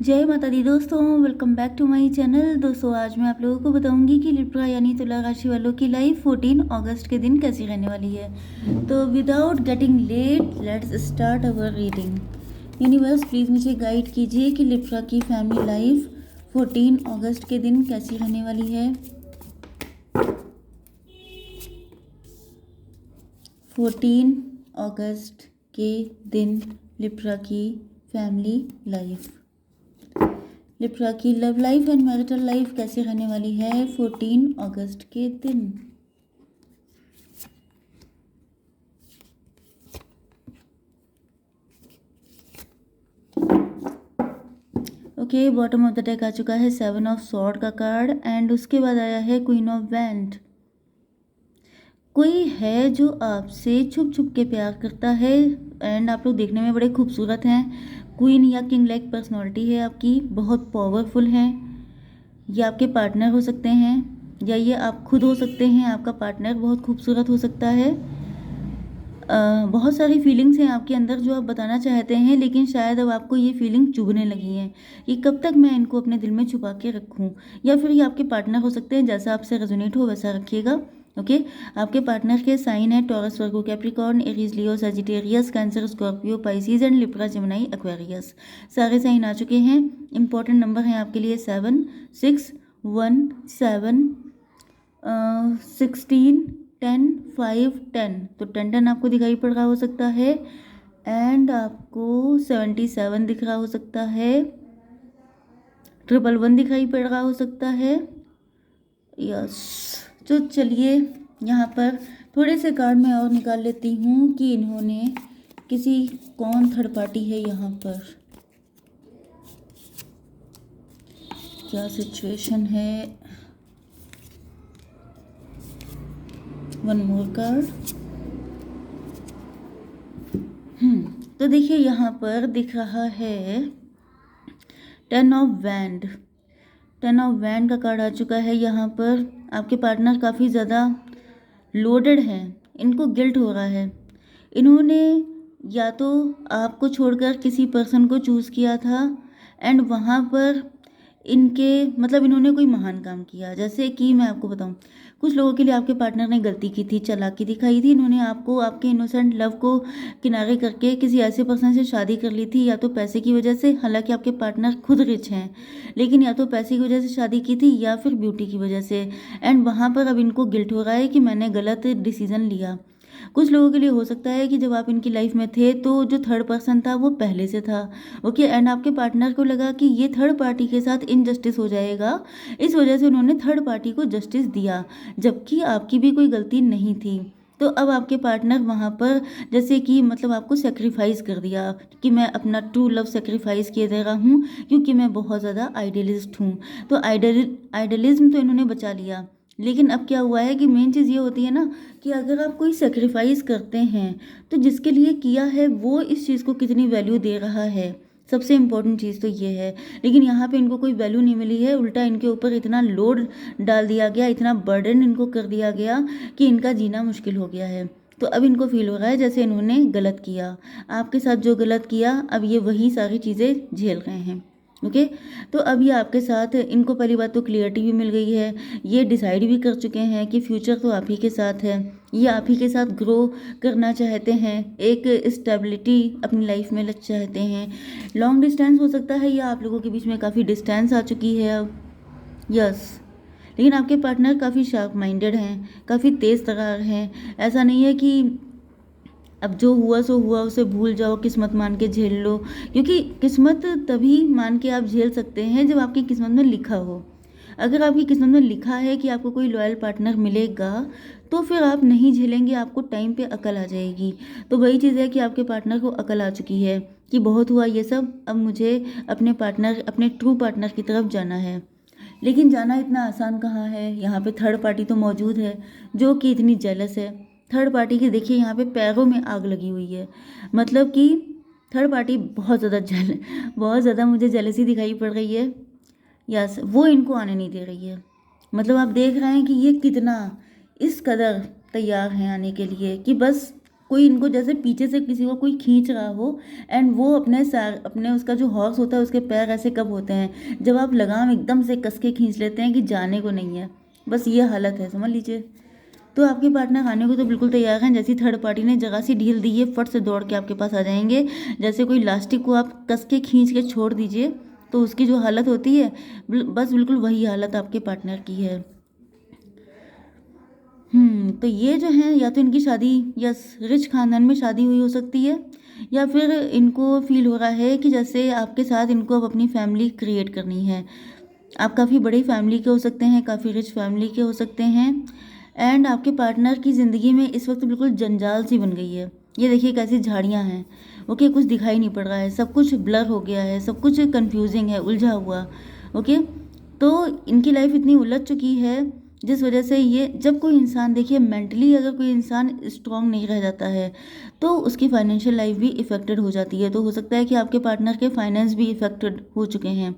जय माता दी दोस्तों, welcome back to my channel. दोस्तों आज मैं आप लोगों को बताऊंगी कि लिब्रा यानी तुला राशि वालों की लाइफ 14 अगस्त के दिन कैसी रहने वाली है। तो without getting let let's start our reading. Universe please मुझे गाइड कीजिए कि लिब्रा की फैमिली लाइफ 14 अगस्त के दिन कैसी रहने वाली है। 14 अगस्त के दिन लिब्रा की फैमिली लाइफ, लिब्रा की love life and marital life कैसे रहने वाली है 14 अगस्त के दिन। Okay, bottom of the deck आ चुका है 7 ऑफ सॉर्ड का कार्ड एंड उसके बाद आया है क्वीन ऑफ वैंड। कोई है जो आपसे छुप छुप के प्यार करता है एंड आप लोग देखने में बड़े खूबसूरत हैं। क्वीन या किंग लाइक पर्सनैलिटी है आपकी, बहुत पावरफुल हैं। ये आपके पार्टनर हो सकते हैं या ये आप खुद हो सकते हैं। आपका पार्टनर बहुत खूबसूरत हो सकता है। बहुत सारी फीलिंग्स हैं आपके अंदर जो आप बताना चाहते हैं, लेकिन शायद अब आपको ये फीलिंग चुभने लगी हैं कि कब तक मैं इनको अपने दिल में छुपा के रखूं। या फिर ये आपके पार्टनर हो सकते हैं, जैसा आपसे रेजोनेट हो वैसा रखिएगा। ओके, आपके पार्टनर के साइन है taurus, Virgo, Capricorn, Aries, Leo, Sagittarius, cancer, Scorpio, Pisces and Libra, Gemini, Aquarius. सारे साइन आ चुके हैं। इंपॉर्टेंट नंबर हैं आपके लिए 7, 6, 1, 7, 16, 10, 5, 10। तो 10 आपको दिखाई पड़ रहा हो सकता है एंड आपको 77 दिख रहा हो सकता है, 111 दिखाई पड़ रहा हो सकता है। यस, तो चलिए यहाँ पर थोड़े से कार्ड मैं और निकाल लेती हूँ कि इन्होंने कौन थर्ड पार्टी है यहाँ पर, क्या सिचुएशन है। One more card. तो देखिए यहाँ पर दिख रहा है 10 ऑफ वैंड। 10 ऑफ वैंड का कार्ड आ चुका है। यहाँ पर आपके पार्टनर काफ़ी ज़्यादा लोडेड हैं, इनको गिल्ट हो रहा है। इन्होंने या तो आपको छोड़कर किसी पर्सन को चूज़ किया था एंड वहाँ पर इन्होंने कोई महान काम किया। जैसे कि मैं आपको बताऊं, कुछ लोगों के लिए आपके पार्टनर ने गलती की थी, चालाकी दिखाई थी। इन्होंने आपको आपके इनोसेंट लव को किनारे करके किसी ऐसे पर्सन से शादी कर ली थी, या तो पैसे की वजह से। हालांकि आपके पार्टनर खुद रिच हैं, लेकिन या तो पैसे की वजह से शादी की थी या फिर ब्यूटी की वजह से। एंड वहाँ पर अब इनको गिल्ट हो रहा है कि मैंने गलत डिसीज़न लिया। कुछ लोगों के लिए हो सकता है कि जब आप इनकी लाइफ में थे तो जो थर्ड पर्सन था वो पहले से था। ओके, एंड आपके पार्टनर को लगा कि ये थर्ड पार्टी के साथ इनजस्टिस हो जाएगा, इस वजह से उन्होंने थर्ड पार्टी को जस्टिस दिया, जबकि आपकी भी कोई गलती नहीं थी। तो अब आपके पार्टनर वहाँ पर जैसे कि आपको सेक्रीफाइस कर दिया कि मैं अपना ट्रू लव सेक्रीफाइस किए दे रहा हूँ क्योंकि मैं बहुत ज़्यादा आइडियलिस्ट हूँ। तो आइडियलिज्म तो इन्होंने बचा लिया, लेकिन अब क्या हुआ है कि मेन चीज़ ये होती है ना कि अगर आप कोई सेक्रीफाइस करते हैं तो जिसके लिए किया है वो इस चीज़ को कितनी वैल्यू दे रहा है, सबसे इम्पोर्टेंट चीज़ तो ये है। लेकिन यहाँ पे इनको कोई वैल्यू नहीं मिली है, उल्टा इनके ऊपर इतना लोड डाल दिया गया, इतना बर्डन इनको कर दिया गया कि इनका जीना मुश्किल हो गया है। तो अब इनको फील हो रहा है जैसे इन्होंने गलत किया, आपके साथ जो गलत किया अब ये वही सारी चीज़ें झेल रहे हैं। ओके, तो अब ये आपके साथ, इनको पहली बात तो क्लियरिटी भी मिल गई है। ये डिसाइड भी कर चुके हैं कि फ्यूचर तो आप ही के साथ है, ये आप ही के साथ ग्रो करना चाहते हैं, एक स्टेबिलिटी अपनी लाइफ में चाहते हैं। लॉन्ग डिस्टेंस हो सकता है या आप लोगों के बीच में काफ़ी डिस्टेंस आ चुकी है अब। यस, लेकिन आपके पार्टनर काफ़ी शार्प माइंडेड हैं, काफ़ी तेज़ तर्रार हैं। ऐसा नहीं है कि अब जो हुआ सो हुआ उसे भूल जाओ, किस्मत मान के झेल लो, क्योंकि किस्मत तभी मान के आप झेल सकते हैं जब आपकी किस्मत में लिखा हो। अगर आपकी किस्मत में लिखा है कि आपको कोई लॉयल पार्टनर मिलेगा तो फिर आप नहीं झेलेंगे, आपको टाइम पे अकल आ जाएगी। तो वही चीज़ है कि आपके पार्टनर को अकल आ चुकी है कि बहुत हुआ ये सब, अब मुझे अपने पार्टनर, अपने ट्रू पार्टनर की तरफ जाना है। लेकिन जाना इतना आसान कहाँ है, यहाँ पे थर्ड पार्टी तो मौजूद है जो कि इतनी जेलस है। थर्ड पार्टी की देखिए यहाँ पे पैरों में आग लगी हुई है, मतलब कि थर्ड पार्टी बहुत ज़्यादा मुझे जेलसी दिखाई पड़ रही है। यस, वो इनको आने नहीं दे रही है। आप देख रहे हैं कि ये कितना इस कदर तैयार हैं आने के लिए कि बस कोई इनको जैसे पीछे से किसी को कोई खींच रहा हो, एंड वो अपने उसका जो हॉर्स होता है उसके पैर ऐसे कब होते हैं जब आप लगाम एकदम से कस के खींच लेते हैं कि जाने को नहीं है, बस ये हालत है, समझ लीजिए। तो आपके पार्टनर आने को तो बिल्कुल तैयार हैं, जैसी थर्ड पार्टी ने जगह सी ढील दी है फट से दौड़ के आपके पास आ जाएंगे। जैसे कोई लास्टिक को आप कस के खींच के छोड़ दीजिए तो उसकी जो हालत होती है, बस बिल्कुल वही हालत आपके पार्टनर की है। तो ये जो है, या तो इनकी शादी यस रिच खानदान में शादी हुई हो सकती है, या फिर इनको फील हो रहा है कि जैसे आपके साथ इनको अब अपनी फैमिली क्रिएट करनी है। आप काफ़ी बड़ी फैमिली के हो सकते हैं, काफ़ी रिच फैमिली के हो सकते हैं, एंड आपके पार्टनर की ज़िंदगी में इस वक्त बिल्कुल जंजाल सी बन गई है। ये देखिए कैसी झाड़ियाँ हैं, ओके, कुछ दिखाई नहीं पड़ रहा है, सब कुछ ब्लर हो गया है, सब कुछ कंफ्यूजिंग है, उलझा हुआ, ओके। तो इनकी लाइफ इतनी उलझ चुकी है जिस वजह से ये, जब कोई इंसान देखिए मेंटली अगर कोई इंसान स्ट्रांग नहीं रह जाता है तो उसकी फाइनेंशियल लाइफ भी इफ़ेक्टेड हो जाती है। तो हो सकता है कि आपके पार्टनर के फाइनेंस भी इफ़ेक्टेड हो चुके हैं,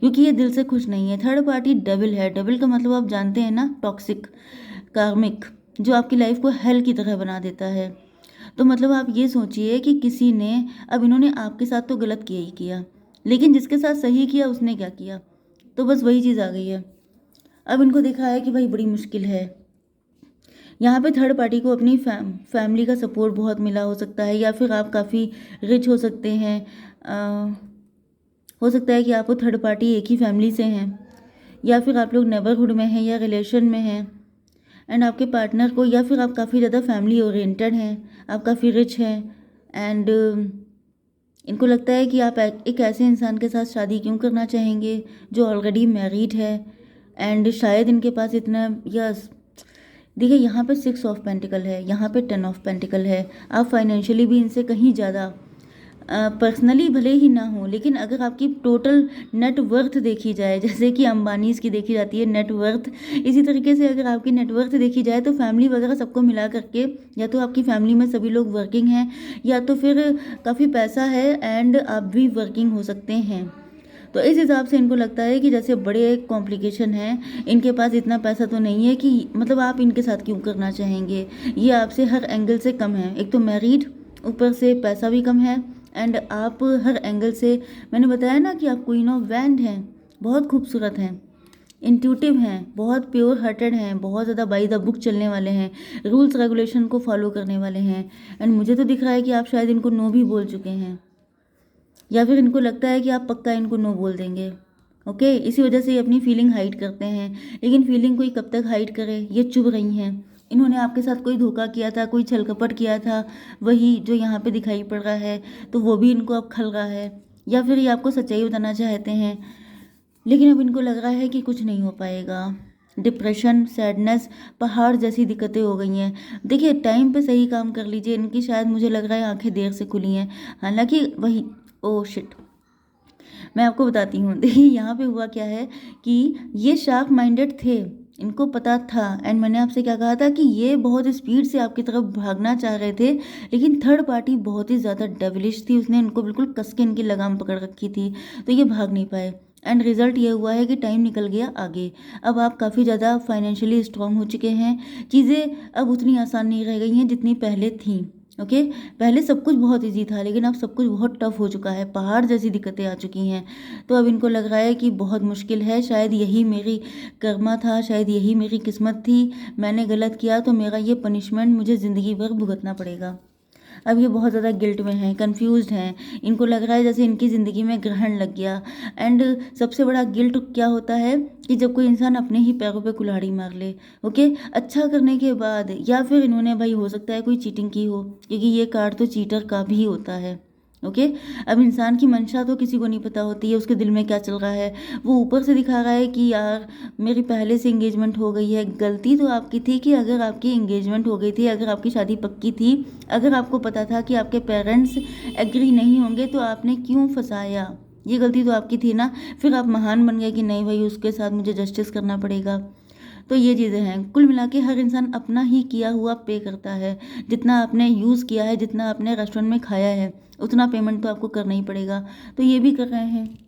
क्योंकि ये दिल से खुश नहीं है। थर्ड पार्टी डेविल है, डेविल का मतलब आप जानते हैं ना, टॉक्सिक, कार्मिक, जो आपकी लाइफ को हेल की तरह बना देता है। तो मतलब आप ये सोचिए कि किसी ने, अब इन्होंने आपके साथ तो गलत किया ही किया, लेकिन जिसके साथ सही किया उसने क्या किया, तो बस वही चीज़ आ गई है। अब इनको देखा है कि भाई बड़ी मुश्किल है। यहाँ पे थर्ड पार्टी को अपनी फैमिली का सपोर्ट बहुत मिला हो सकता है, या फिर आप काफ़ी रिच हो सकते हैं। हो सकता है कि आपको थर्ड पार्टी एक ही फैमिली से हैं, या फिर आप लोग नेबरहुड में हैं या रिलेशन में हैं, एंड आपके पार्टनर को, या फिर आप काफ़ी ज़्यादा फैमिली ओरिएंटेड हैं, आप काफ़ी रिच हैं, एंड इनको लगता है कि आप एक ऐसे इंसान के साथ शादी क्यों करना चाहेंगे जो ऑलरेडी मैरिड है, एंड शायद इनके पास इतना, यस देखिए यहाँ पे 6 ऑफ पेंटिकल है, यहाँ पे 10 ऑफ पेंटिकल है। आप फाइनेंशियली भी इनसे कहीं ज़्यादा, पर्सनली भले ही ना हो, लेकिन अगर आपकी टोटल नेटवर्थ देखी जाए, जैसे कि अंबानीज की देखी जाती है नेटवर्थ, इसी तरीके से अगर आपकी नेटवर्थ देखी जाए तो फैमिली वगैरह सबको मिला करके, या तो आपकी फैमिली में सभी लोग वर्किंग हैं, या तो फिर काफ़ी पैसा है एंड आप भी वर्किंग हो सकते हैं। तो इस हिसाब से इनको लगता है कि जैसे बड़े कॉम्प्लिकेशन हैं, इनके पास इतना पैसा तो नहीं है कि मतलब आप इनके साथ क्यों करना चाहेंगे। ये आपसे हर एंगल से कम है, एक तो मैरिड, ऊपर से पैसा भी कम है, एंड आप हर एंगल से, मैंने बताया ना कि आप क्वीन ऑफ वैंड हैं, बहुत खूबसूरत हैं, इंट्यूटिव हैं, बहुत प्योर हार्टेड हैं, बहुत ज़्यादा बाई द बुक चलने वाले हैं, रूल्स रेगुलेशन को फॉलो करने वाले हैं। एंड मुझे तो दिख रहा है कि आप शायद इनको नो भी बोल चुके हैं, या फिर इनको लगता है कि आप पक्का इनको नो बोल देंगे, ओके। इसी वजह से ये अपनी फीलिंग हाइड करते हैं, लेकिन फीलिंग कोई कब तक हाइड करे, ये चुभ रही हैं। इन्होंने आपके साथ कोई धोखा किया था, कोई छल कपट किया था, वही जो यहाँ पे दिखाई पड़ रहा है, तो वो भी इनको अब खल रहा है, या फिर ये आपको सच्चाई बताना चाहते हैं, लेकिन अब इनको लग रहा है कि कुछ नहीं हो पाएगा। डिप्रेशन, सैडनेस, पहाड़ जैसी दिक्कतें हो गई हैं। देखिए टाइम पे सही काम कर लीजिए, इनकी शायद मुझे लग रहा है आंखें देर से खुली हैं, हालांकि वही, ओ शिट, मैं आपको बताती हूँ। देखिए यहाँ पे हुआ क्या है कि ये शार्प माइंडेड थे, इनको पता था, एंड मैंने आपसे क्या कहा था कि ये बहुत स्पीड से आपकी तरफ भागना चाह रहे थे, लेकिन थर्ड पार्टी बहुत ही ज़्यादा डेविलिश थी, उसने इनको बिल्कुल कस के इनकी लगाम पकड़ रखी थी, तो ये भाग नहीं पाए। एंड रिजल्ट ये हुआ है कि टाइम निकल गया आगे। अब आप काफ़ी ज़्यादा फाइनेंशियली स्ट्रांग हो चुके हैं, चीज़ें अब उतनी आसान नहीं रह गई हैं जितनी पहले थी, ओके। पहले सब कुछ बहुत इजी था, लेकिन अब सब कुछ बहुत टफ हो चुका है, पहाड़ जैसी दिक्कतें आ चुकी हैं। तो अब इनको लग रहा है कि बहुत मुश्किल है, शायद यही मेरी कर्मा था, शायद यही मेरी किस्मत थी, मैंने गलत किया तो मेरा ये पनिशमेंट मुझे ज़िंदगी भर भुगतना पड़ेगा। अब ये बहुत ज़्यादा गिल्ट में हैं, कंफ्यूज्ड हैं, इनको लग रहा है जैसे इनकी ज़िंदगी में ग्रहण लग गया। एंड सबसे बड़ा गिल्ट क्या होता है कि जब कोई इंसान अपने ही पैरों पे कुल्हाड़ी मार ले, ओके, अच्छा करने के बाद, या फिर इन्होंने भाई हो सकता है कोई चीटिंग की हो, क्योंकि ये कार्ड तो चीटर का भी होता है, ओके। अब इंसान की मंशा तो किसी को नहीं पता होती है, उसके दिल में क्या चल रहा है। वो ऊपर से दिखा रहा है कि यार मेरी पहले से इंगेजमेंट हो गई है, गलती तो आपकी थी कि अगर आपकी इंगेजमेंट हो गई थी, अगर आपकी शादी पक्की थी, अगर आपको पता था कि आपके पेरेंट्स एग्री नहीं होंगे तो आपने क्यों फंसाया, ये गलती तो आपकी थी ना। फिर आप महान बन गए कि नहीं भाई उसके साथ मुझे जस्टिस करना पड़ेगा। तो ये चीज़ें हैं, कुल मिला के हर इंसान अपना ही किया हुआ पे करता है, जितना आपने यूज़ किया है, जितना आपने रेस्टोरेंट में खाया है, उतना पेमेंट तो आपको करना ही पड़ेगा, तो ये भी कर रहे हैं।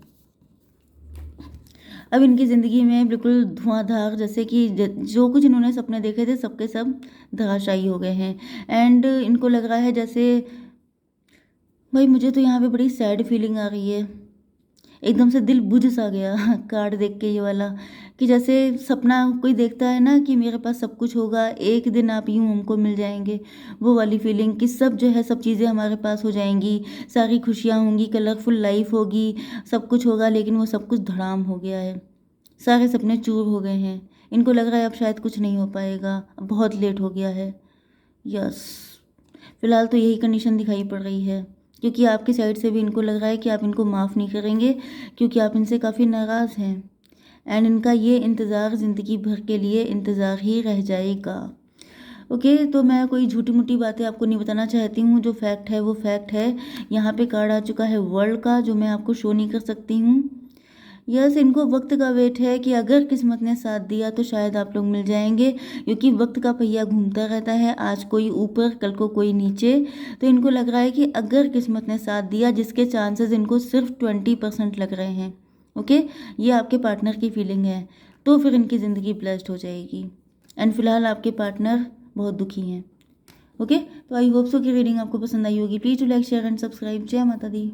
अब इनकी ज़िंदगी में बिल्कुल धुआंधार, जैसे कि जो कुछ इन्होंने सपने देखे थे सबके सब धराशायी हो गए हैं। एंड इनको लग रहा है जैसे, भाई मुझे तो यहाँ पे बड़ी सैड फीलिंग आ रही है, एकदम से दिल बुझ सा गया कार्ड देख के ये वाला, कि जैसे सपना कोई देखता है ना कि मेरे पास सब कुछ होगा, एक दिन आप यूँ हमको मिल जाएंगे, वो वाली फीलिंग कि सब जो है सब चीज़ें हमारे पास हो जाएंगी, सारी खुशियाँ होंगी, कलरफुल लाइफ होगी, सब कुछ होगा, लेकिन वो सब कुछ धड़ाम हो गया है, सारे सपने चूर हो गए हैं। इनको लग रहा है अब शायद कुछ नहीं हो पाएगा, अब बहुत लेट हो गया है। यस, फिलहाल तो यही कंडीशन दिखाई पड़ रही है, क्योंकि आपकी साइड से भी इनको लग रहा है कि आप इनको माफ़ नहीं करेंगे, क्योंकि आप इनसे काफ़ी नाराज़ हैं। एंड इनका ये इंतज़ार ज़िंदगी भर के लिए इंतज़ार ही रह जाएगा। ओके, तो मैं कोई झूठी मूठी बातें आपको नहीं बताना चाहती हूँ, जो फैक्ट है वो फैक्ट है। यहाँ पे कार्ड आ चुका है वर्ल्ड का, जो मैं आपको शो नहीं कर सकती हूँ। यस, इनको वक्त का वेट है कि अगर किस्मत ने साथ दिया तो शायद आप लोग मिल जाएंगे, क्योंकि वक्त का पहिया घूमता रहता है, आज कोई ऊपर कल को कोई नीचे। तो इनको लग रहा है कि अगर किस्मत ने साथ दिया, जिसके चांसेस इनको सिर्फ 20% लग रहे हैं, ओके, ये आपके पार्टनर की फीलिंग है, तो फिर इनकी ज़िंदगी ब्लेस्ड हो जाएगी। एंड फिलहाल आपके पार्टनर बहुत दुखी हैं। ओके, तो आई होप सो कि रीडिंग आपको पसंद आई होगी। Please to like share and subscribe. जय माता दी।